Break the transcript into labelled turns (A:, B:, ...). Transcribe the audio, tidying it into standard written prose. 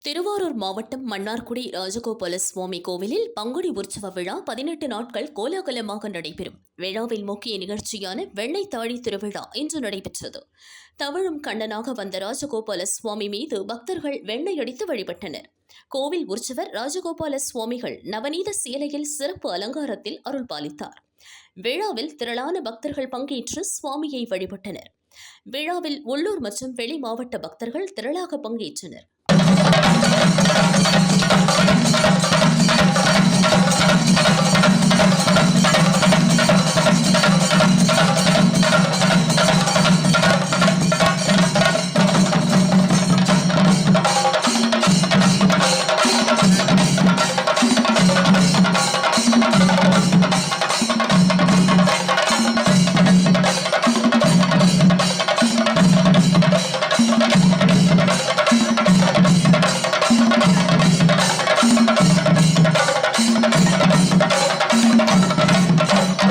A: திருவாரூர் மாவட்டம் மன்னார்குடி ராஜகோபால சுவாமி கோவிலில் பங்குனி உற்சவ விழா 18 நாட்கள் கோலாகலமாக நடைபெறும். விழாவில் முக்கிய நிகழ்ச்சியான வெண்ணெய் தாழி திருவிழா இன்று நடைபெற்றது. தவழும் கண்ணனாக வந்த ராஜகோபால சுவாமி மீது பக்தர்கள் வெண்ணெய் அடித்து வழிபட்டனர். கோவில் உற்சவர் ராஜகோபால சுவாமிகள் நவநீத சேலையில் சிறப்பு அலங்காரத்தில் அருள் பாலித்தார். விழாவில் திரளான பக்தர்கள் பங்கேற்று சுவாமியை வழிபட்டனர். விழாவில் உள்ளூர் மற்றும் வெளி மாவட்ட பக்தர்கள் திரளாக பங்கேற்றனர்.